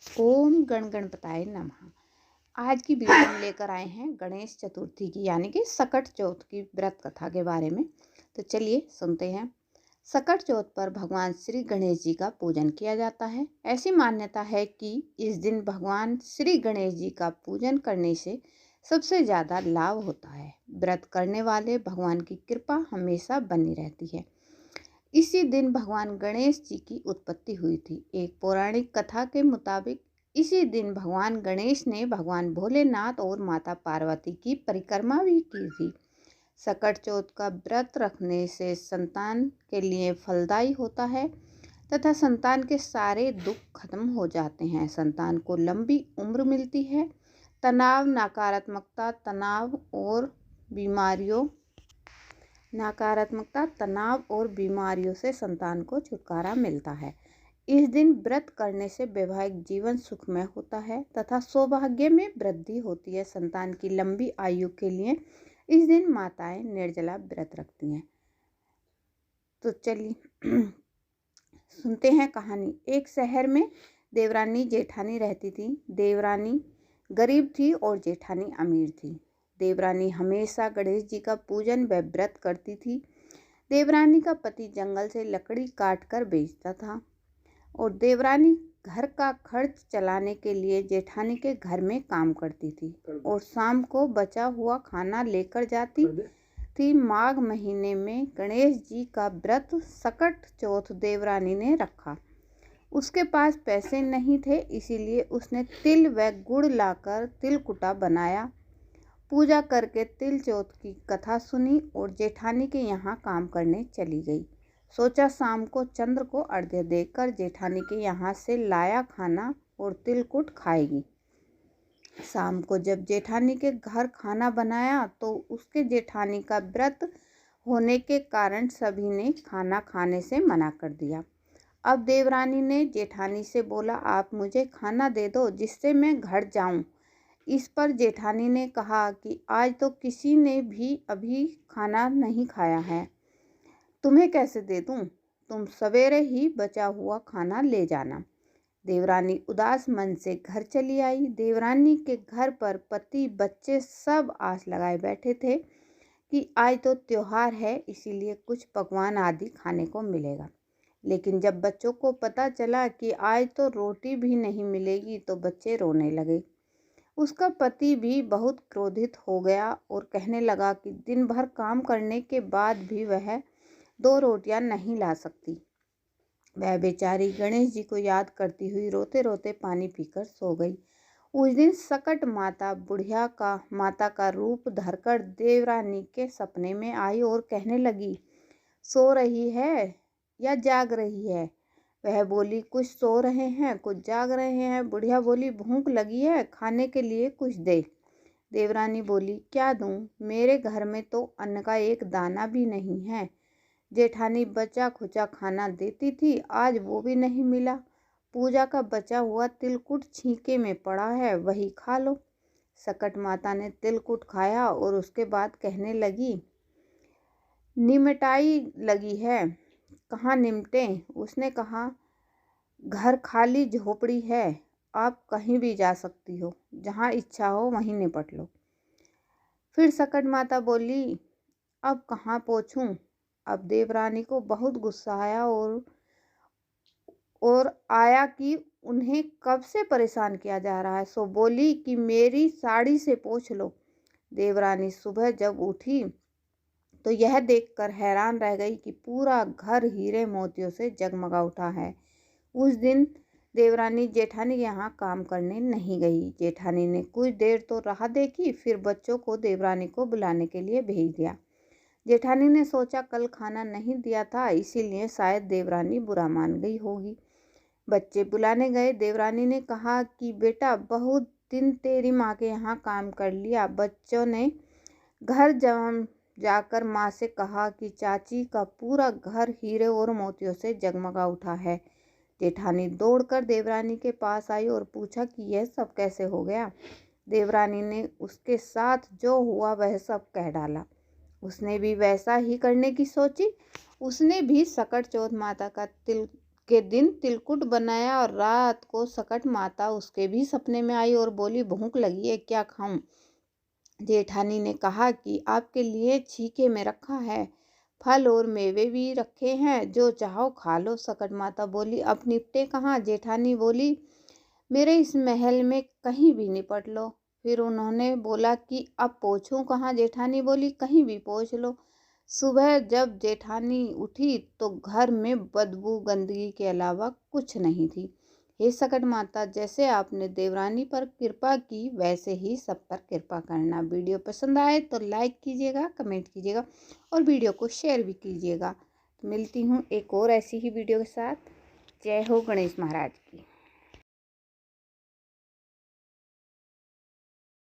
ओम गण गणपताय नमः। आज की वीडियो हम लेकर आए हैं गणेश चतुर्थी की यानी कि सकट चौथ की व्रत कथा के बारे में। तो चलिए सुनते हैं। सकट चौथ पर भगवान श्री गणेश जी का पूजन किया जाता है। ऐसी मान्यता है कि इस दिन भगवान श्री गणेश जी का पूजन करने से सबसे ज़्यादा लाभ होता है। व्रत करने वाले भगवान की कृपा हमेशा बनी रहती है। इसी दिन भगवान गणेश जी की उत्पत्ति हुई थी। एक पौराणिक कथा के मुताबिक इसी दिन भगवान गणेश ने भगवान भोलेनाथ और माता पार्वती की परिक्रमा भी की थी। सकट चौथ का व्रत रखने से संतान के लिए फलदायी होता है तथा संतान के सारे दुख खत्म हो जाते हैं। संतान को लंबी उम्र मिलती है। तनाव और बीमारियों से संतान को छुटकारा मिलता है। इस दिन व्रत करने से वैवाहिक जीवन सुखमय होता है तथा सौभाग्य में वृद्धि होती है। संतान की लंबी आयु के लिए इस दिन माताएं निर्जला व्रत रखती हैं। तो चलिए सुनते हैं कहानी। एक शहर में देवरानी जेठानी रहती थी। देवरानी गरीब थी और जेठानी अमीर थी। देवरानी हमेशा गणेश जी का पूजन व व्रत करती थी। देवरानी का पति जंगल से लकड़ी काट कर बेचता था और देवरानी घर का खर्च चलाने के लिए जेठानी के घर में काम करती थी और शाम को बचा हुआ खाना लेकर जाती थी। माघ महीने में गणेश जी का व्रत सकट चौथ देवरानी ने रखा। उसके पास पैसे नहीं थे, इसीलिए उसने तिल व गुड़ लाकर तिलकुटा बनाया। पूजा करके तिल चौथ की कथा सुनी और जेठानी के यहाँ काम करने चली गई। सोचा शाम को चंद्र को अर्घ्य देकर जेठानी के यहाँ से लाया खाना और तिलकुट खाएगी। शाम को जब जेठानी के घर खाना बनाया तो उसके जेठानी का व्रत होने के कारण सभी ने खाना खाने से मना कर दिया। अब देवरानी ने जेठानी से बोला, आप मुझे खाना दे दो जिससे मैं घर जाऊं। इस पर जेठानी ने कहा कि आज तो किसी ने भी अभी खाना नहीं खाया है, तुम्हें कैसे दे दूं? तुम सवेरे ही बचा हुआ खाना ले जाना। देवरानी उदास मन से घर चली आई। देवरानी के घर पर पति बच्चे सब आस लगाए बैठे थे कि आज तो त्योहार है, इसीलिए कुछ पकवान आदि खाने को मिलेगा। लेकिन जब बच्चों को पता चला कि आज तो रोटी भी नहीं मिलेगी तो बच्चे रोने लगे। उसका पति भी बहुत क्रोधित हो गया और कहने लगा कि दिन भर काम करने के बाद भी वह 2 रोटियां नहीं ला सकती। वह बेचारी गणेश जी को याद करती हुई रोते रोते पानी पीकर सो गई। उस दिन सकट माता का रूप धरकर देवरानी के सपने में आई और कहने लगी, सो रही है या जाग रही है? वह बोली, कुछ सो रहे हैं, कुछ जाग रहे हैं। बुढ़िया बोली, भूख लगी है, खाने के लिए कुछ दे। देवरानी बोली, क्या दूं? मेरे घर में तो अन्न का एक दाना भी नहीं है। जेठानी बचा खुचा खाना देती थी, आज वो भी नहीं मिला। पूजा का बचा हुआ तिलकुट छींके में पड़ा है, वही खा लो। सकट माता ने तिलकुट खाया और उसके बाद कहने लगी, निमटाई लगी है, कहाँ निमटे? उसने कहा, घर खाली झोपड़ी है, आप कहीं भी जा सकती हो, जहाँ इच्छा हो वहीं निपट लो। फिर सकट माता बोली, अब कहाँ पहुँचूं? अब देवरानी को बहुत गुस्सा आया और आया कि उन्हें कब से परेशान किया जा रहा है, सो बोली कि मेरी साड़ी से पोंछ लो। देवरानी सुबह जब उठी तो यह देखकर हैरान रह गई कि पूरा घर हीरे मोतियों से जगमगा उठा है। उस दिन देवरानी जेठानी के यहाँ काम करने नहीं गई। जेठानी ने कुछ देर तो राह देखी, फिर बच्चों को देवरानी को बुलाने के लिए भेज दिया। जेठानी ने सोचा कल खाना नहीं दिया था, इसीलिए शायद देवरानी बुरा मान गई होगी। बच्चे बुलाने गए। देवरानी ने कहा कि बेटा, बहुत दिन तेरी माँ के यहाँ काम कर लिया। बच्चों ने घर जाकर माँ से कहा कि चाची का पूरा घर हीरे और मोतियों से जगमगा उठा है। जेठानी दौड़कर देवरानी के पास आई और पूछा कि यह सब कैसे हो गया। देवरानी ने उसके साथ जो हुआ वह सब कह डाला। उसने भी वैसा ही करने की सोची। उसने भी सकट चौथ माता का तिल के दिन तिलकुट बनाया और रात को सकट माता उसके भी सपने में आई और बोली, भूख लगी है, क्या खाऊं? जेठानी ने कहा कि आपके लिए छीके में रखा है, फल और मेवे भी रखे हैं, जो चाहो खा लो। सकट माता बोली, अब निपटे कहाँ? जेठानी बोली, मेरे इस महल में कहीं भी निपट लो। फिर उन्होंने बोला कि अब पोंछूं कहाँ? जेठानी बोली, कहीं भी पोंछ लो। सुबह जब जेठानी उठी तो घर में बदबू गंदगी के अलावा कुछ नहीं थी। हे सकट माता, जैसे आपने देवरानी पर कृपा की वैसे ही सब पर कृपा करना। वीडियो पसंद आए तो लाइक कीजिएगा, कमेंट कीजिएगा और वीडियो को शेयर भी कीजिएगा। तो मिलती हूँ एक और ऐसी ही वीडियो के साथ। जय हो गणेश महाराज की।